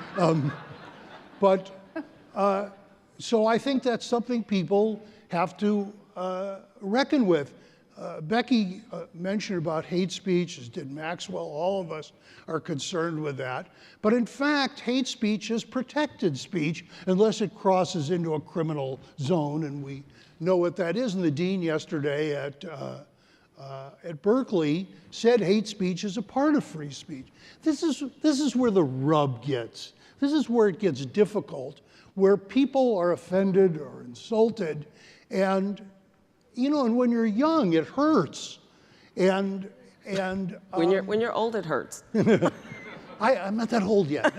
So I think that's something people have to reckon with. Becky mentioned about hate speech, as did Maxwell. All of us are concerned with that. But in fact, hate speech is protected speech unless it crosses into a criminal zone, and we know what that is. And the dean yesterday at Berkeley said hate speech is a part of free speech. This is where the rub gets. This is where it gets difficult, where people are offended or insulted, and you know, and when you're young, it hurts. And when you're old, it hurts. I'm not that old yet.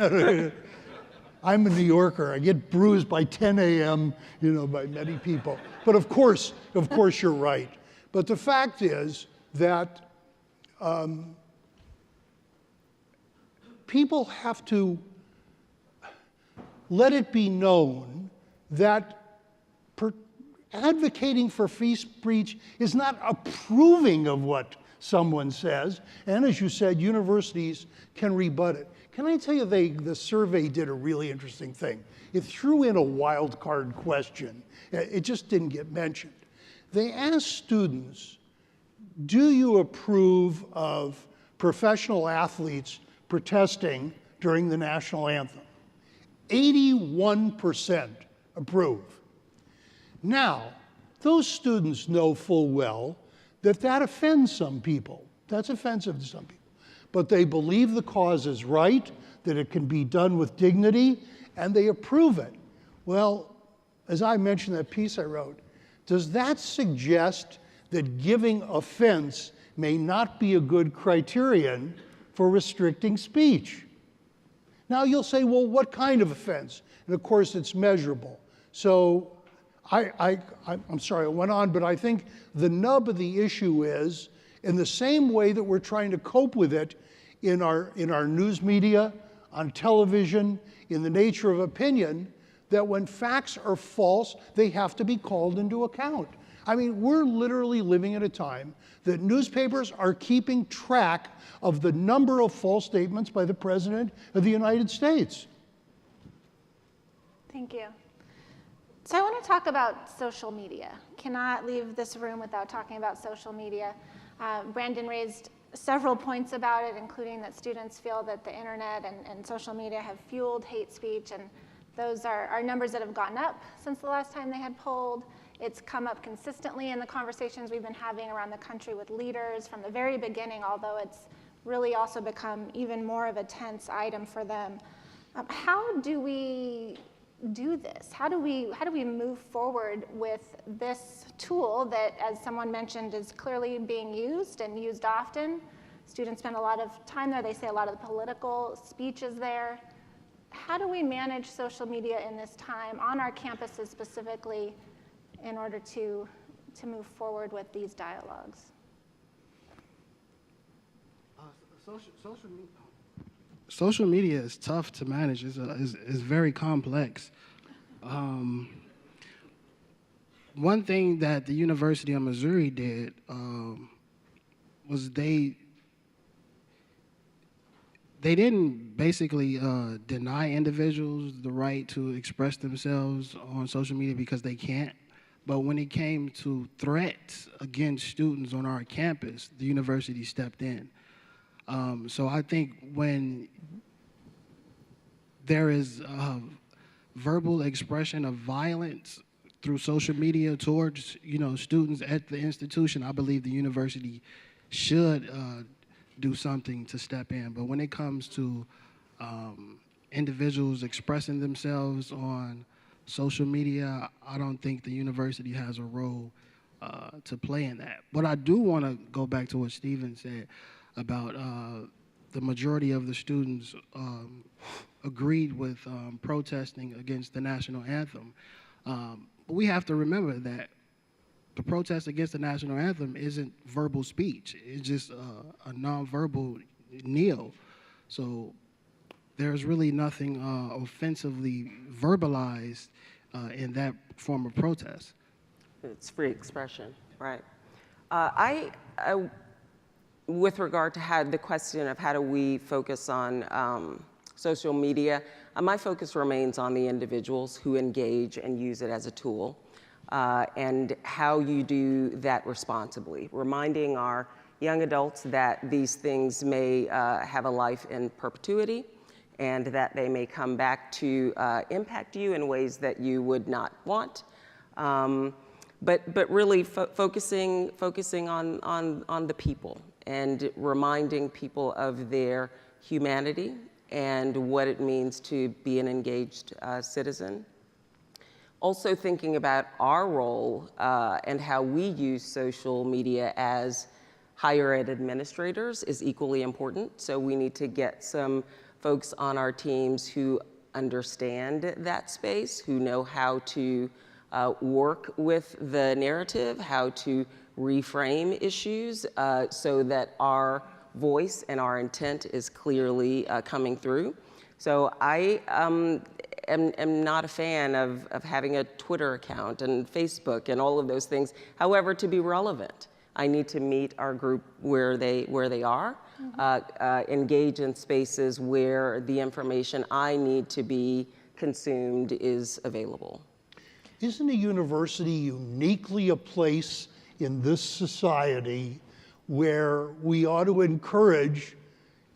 I'm a New Yorker. I get bruised by 10 a.m., you know, by many people. But of course, you're right. But the fact is that people have to let it be known that advocating for free speech is not approving of what someone says. And as you said, universities can rebut it. Can I tell you, the survey did a really interesting thing. It threw in a wild card question. It just didn't get mentioned. They asked students, do you approve of professional athletes protesting during the national anthem? 81% approve. Now, those students know full well that that offends some people. That's offensive to some people. But they believe the cause is right, that it can be done with dignity, and they approve it. Well, as I mentioned in that piece I wrote, does that suggest that giving offense may not be a good criterion for restricting speech? Now you'll say, well, what kind of offense? And of course, it's measurable. So I'm sorry, I went on, but I think the nub of the issue is, in the same way that we're trying to cope with it in our news media, on television, in the nature of opinion, that when facts are false, they have to be called into account. I mean, we're literally living at a time that newspapers are keeping track of the number of false statements by the President of the United States. Thank you. So I want to talk about social media. Cannot leave this room without talking about social media. Brandon raised several points about it, including that students feel that the internet and social media have fueled hate speech, and those are numbers that have gone up since the last time they had polled. It's come up consistently in the conversations we've been having around the country with leaders from the very beginning, although it's really also become even more of a tense item for them. How do we do this? How do we move forward with this tool that, as someone mentioned, is clearly being used and used often? Students spend a lot of time there. They say a lot of the political speech is there. How do we manage social media in this time on our campuses specifically in order to move forward with these dialogues? Social media is tough to manage. It's very complex. One thing that the University of Missouri did was they didn't basically deny individuals the right to express themselves on social media because they can't. But when it came to threats against students on our campus, the university stepped in. So I think when there is verbal expression of violence through social media towards, students at the institution, I believe the university should do something to step in. But when it comes to individuals expressing themselves on social media, I don't think the university has a role to play in that. But I do want to go back to what Stephen said about the majority of the students agreed with protesting against the national anthem. But we have to remember that the protest against the national anthem isn't verbal speech. It's just a nonverbal kneel. So there's really nothing offensively verbalized in that form of protest. It's free expression, right? With regard to the question of how do we focus on social media, my focus remains on the individuals who engage and use it as a tool, and how you do that responsibly, reminding our young adults that these things may have a life in perpetuity, and that they may come back to impact you in ways that you would not want. But really focusing on the people and reminding people of their humanity and what it means to be an engaged citizen. Also thinking about our role and how we use social media as higher ed administrators is equally important. So we need to get some folks on our teams who understand that space, who know how to work with the narrative, how to reframe issues so that our voice and our intent is clearly coming through. So I am not a fan of having a Twitter account and Facebook and all of those things. However, to be relevant, I need to meet our group where they are, engage in spaces where the information I need to be consumed is available. Isn't a university uniquely a place in this society where we ought to encourage,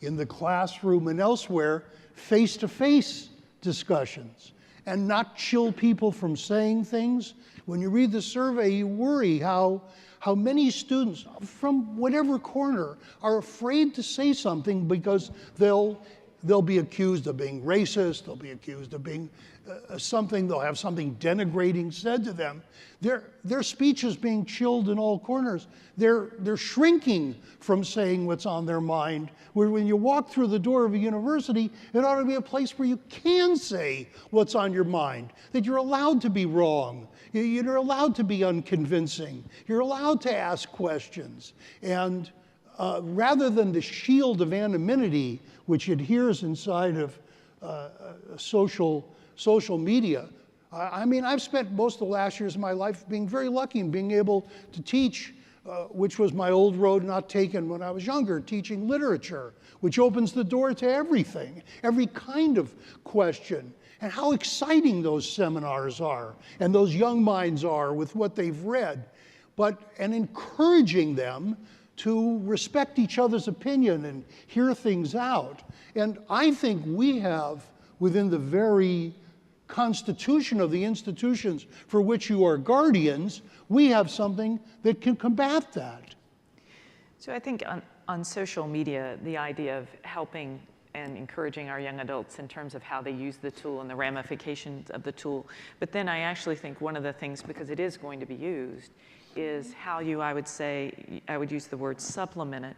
in the classroom and elsewhere, face-to-face discussions and not chill people from saying things? When you read the survey, you worry how many students from whatever corner are afraid to say something because they'll be accused of being racist, they'll be accused of being something, they'll have something denigrating said to them. Their speech is being chilled in all corners. They're shrinking from saying what's on their mind. Where when you walk through the door of a university, it ought to be a place where you can say what's on your mind, that you're allowed to be wrong, you're allowed to be unconvincing, you're allowed to ask questions. And rather than the shield of anonymity which adheres inside of social media. I mean, I've spent most of the last years of my life being very lucky in being able to teach, which was my old road not taken when I was younger, teaching literature, which opens the door to everything, every kind of question, and how exciting those seminars are, and those young minds are with what they've read, and encouraging them to respect each other's opinion and hear things out. And I think we have, within the very constitution of the institutions for which you are guardians, we have something that can combat that. So I think on social media, the idea of helping and encouraging our young adults in terms of how they use the tool and the ramifications of the tool. But then I actually think one of the things, because it is going to be used, is how I would use the word supplement it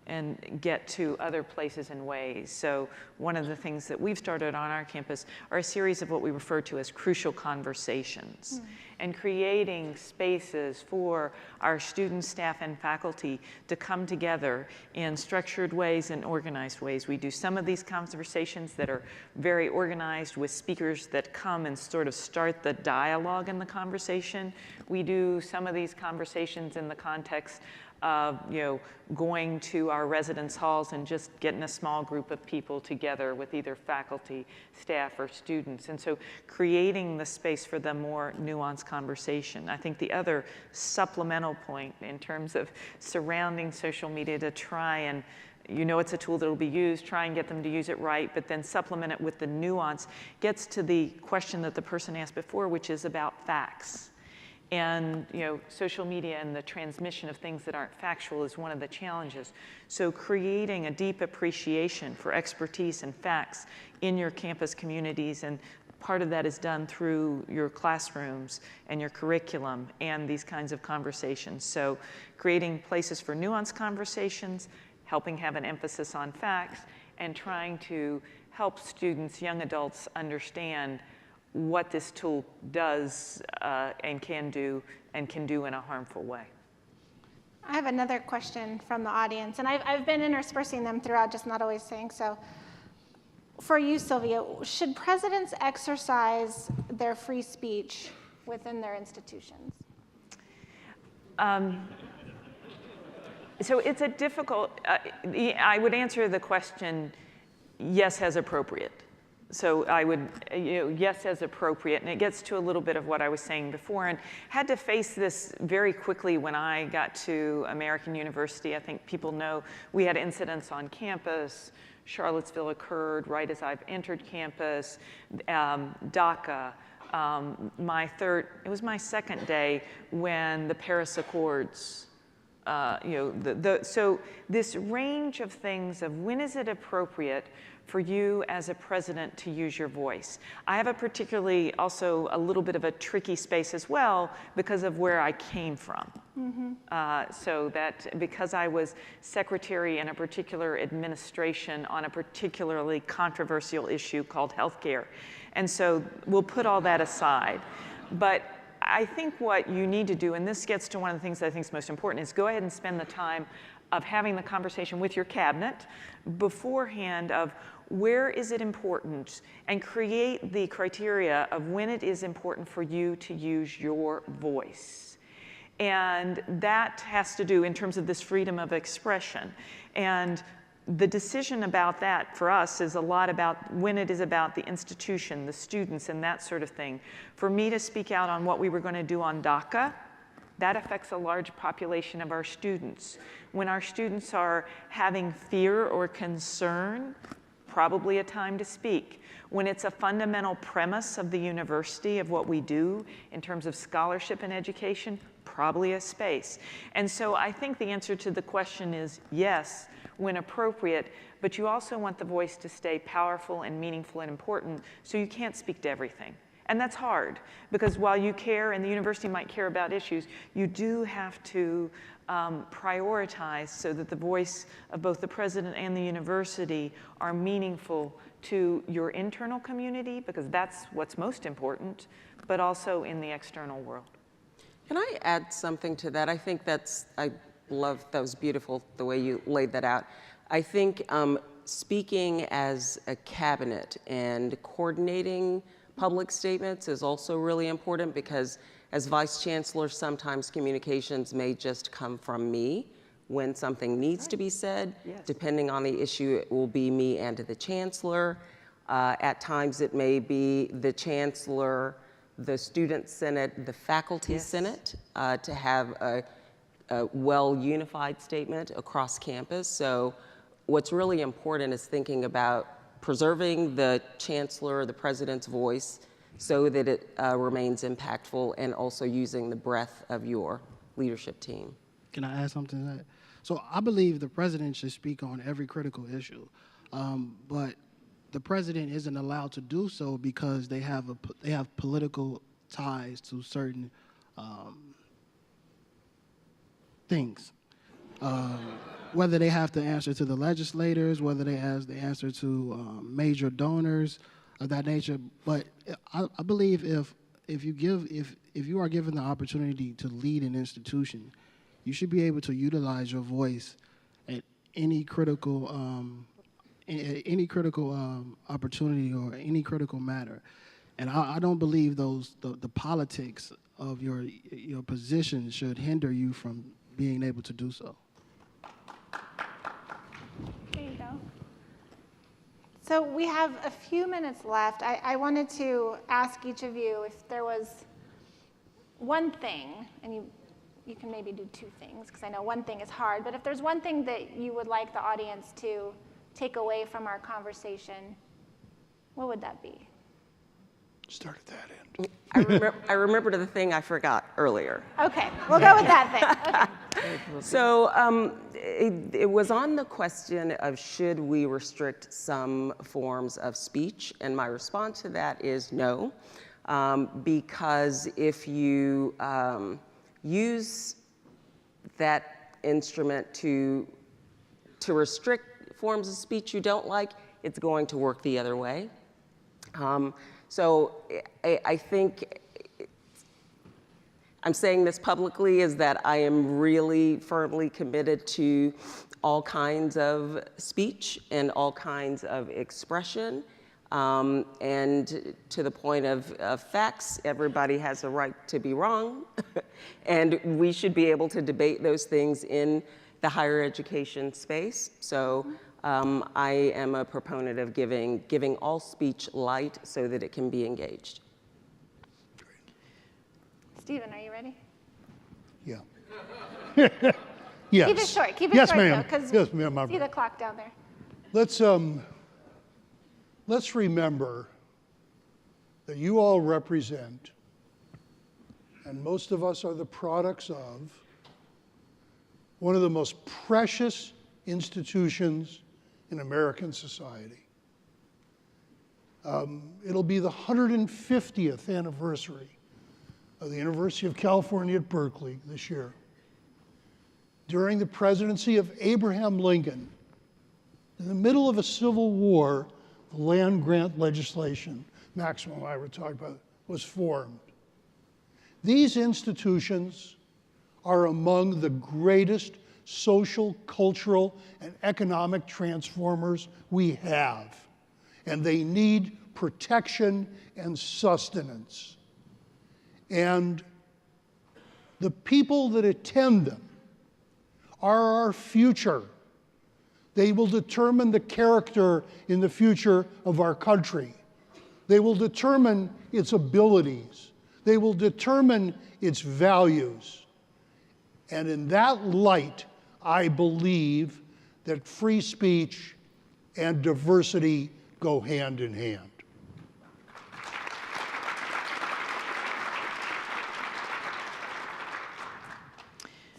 and get to other places and ways. So one of the things that we've started on our campus are a series of what we refer to as crucial conversations, and creating spaces for our students, staff, and faculty to come together in structured ways and organized ways. We do some of these conversations that are very organized with speakers that come and sort of start the dialogue in the conversation. We do some of these conversations in the context of going to our residence halls and just getting a small group of people together with either faculty, staff, or students. And so creating the space for the more nuanced conversation. I think the other supplemental point in terms of surrounding social media to try and, it's a tool that will be used, try and get them to use it right, but then supplement it with the nuance, gets to the question that the person asked before, which is about facts. And social media and the transmission of things that aren't factual is one of the challenges. So creating a deep appreciation for expertise and facts in your campus communities, and part of that is done through your classrooms and your curriculum and these kinds of conversations. So creating places for nuanced conversations, helping have an emphasis on facts, and trying to help students, young adults, understand what this tool does and can do in a harmful way. I have another question from the audience, and I've been interspersing them throughout, just not always saying so. For you, Sylvia, should presidents exercise their free speech within their institutions? So it's a difficult, I would answer the question, yes, as appropriate. So I would, yes, as appropriate, and it gets to a little bit of what I was saying before, and had to face this very quickly when I got to American University. I think people know we had incidents on campus. Charlottesville occurred right as I've entered campus. DACA. It was my second day when the Paris Accords. So this range of things of when is it appropriate for you as a president to use your voice. I have a particularly also a little bit of a tricky space as well because of where I came from. So that because I was secretary in a particular administration on a particularly controversial issue called healthcare. And so we'll put all that aside. But I think what you need to do, and this gets to one of the things that I think is most important, is go ahead and spend the time of having the conversation with your cabinet beforehand of where is it important, and create the criteria of when it is important for you to use your voice. And that has to do in terms of this freedom of expression. And the decision about that for us is a lot about when it is about the institution, the students, and that sort of thing. For me to speak out on what we were going to do on DACA, that affects a large population of our students. When our students are having fear or concern, probably a time to speak. When it's a fundamental premise of the university of what we do in terms of scholarship and education, probably a space. And so I think the answer to the question is yes, when appropriate, but you also want the voice to stay powerful and meaningful and important, so you can't speak to everything. And that's hard, because while you care, and the university might care about issues, you do have to prioritize so that the voice of both the president and the university are meaningful to your internal community, because that's what's most important, but also in the external world. Can I add something to that? I think I love, that was beautiful the way you laid that out. I think speaking as a cabinet and coordinating public statements is also really important, because as Vice Chancellor, sometimes communications may just come from me when something needs to be said. Yes. Depending on the issue, it will be me and the Chancellor. At times it may be the Chancellor, the Student Senate, the Faculty Senate, to have a well-unified statement across campus. So what's really important is thinking about preserving the Chancellor, the President's voice, so that it remains impactful, and also using the breadth of your leadership team. Can I add something to that? So I believe the president should speak on every critical issue, but the president isn't allowed to do so because they have political ties to certain things. Whether they have to answer to the legislators, whether they have to answer to major donors of that nature. But I believe if you are given the opportunity to lead an institution, you should be able to utilize your voice at any critical opportunity or any critical matter. And I don't believe the politics of your position should hinder you from being able to do so. There you go. So we have a few minutes left. I wanted to ask each of you if there was one thing, and you can maybe do two things, because I know one thing is hard, but if there's one thing that you would like the audience to take away from our conversation, what would that be? Start at that end. I remembered the thing I forgot earlier. Okay, we'll go with that thing. Okay. So it was on the question of should we restrict some forms of speech, and my response to that is no, because if you use that instrument to restrict forms of speech you don't like, it's going to work the other way. So I think I'm saying this publicly is that I am really firmly committed to all kinds of speech and all kinds of expression. And to the point of facts, everybody has a right to be wrong. And we should be able to debate those things in the higher education space. So I am a proponent of giving all speech light so that it can be engaged. Stephen, are you ready? Yeah. Yes. Keep it short. Keep it yes, short, ma'am. because yes, ma'am. see the clock down there. Let's remember that you all represent, and most of us are the products of, one of the most precious institutions in American society. It'll be the 150th anniversary of the University of California at Berkeley this year. During the presidency of Abraham Lincoln, in the middle of a civil war, the land grant legislation, Maxwell and I were talking about, was formed. These institutions are among the greatest social, cultural, and economic transformers we have, and they need protection and sustenance. And the people that attend them are our future. They will determine the character in the future of our country. They will determine its abilities. They will determine its values. And in that light, I believe that free speech and diversity go hand in hand.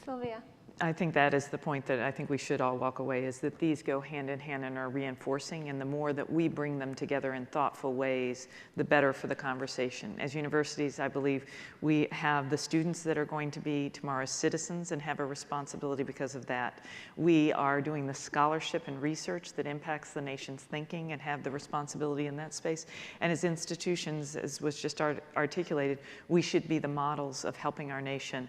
Sylvia. I think that is the point that I think we should all walk away, is that these go hand in hand and are reinforcing, and the more that we bring them together in thoughtful ways, the better for the conversation. As universities, I believe we have the students that are going to be tomorrow's citizens and have a responsibility because of that. We are doing the scholarship and research that impacts the nation's thinking and have the responsibility in that space. And as institutions, as was just articulated, we should be the models of helping our nation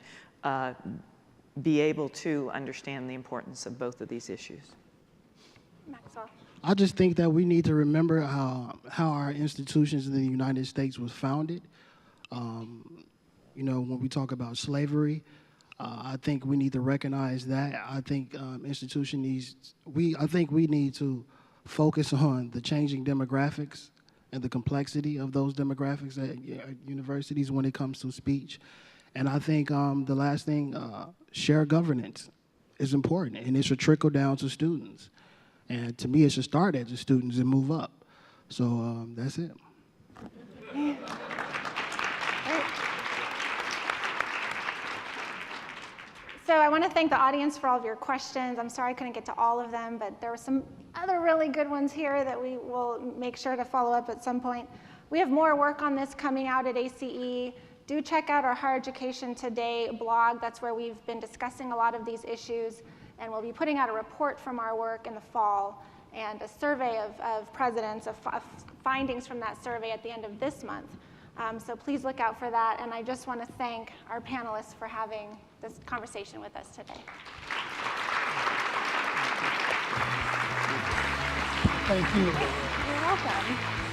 be able to understand the importance of both of these issues. Maxwell. I just think that we need to remember how our institutions in the United States was founded. You know, when we talk about slavery, I think we need to recognize that. I think I think we need to focus on the changing demographics and the complexity of those demographics at universities when it comes to speech. And I think the last thing, shared governance is important, and it should trickle down to students. And to me, it should start at the students and move up. So that's it. Great. So I want to thank the audience for all of your questions. I'm sorry I couldn't get to all of them, but there were some other really good ones here that we will make sure to follow up at some point. We have more work on this coming out at ACE. Do check out our Higher Education Today blog. That's where we've been discussing a lot of these issues, and we'll be putting out a report from our work in the fall and a survey of presidents, of findings from that survey at the end of this month. So please look out for that, and I just want to thank our panelists for having this conversation with us today. Thank you. You're welcome.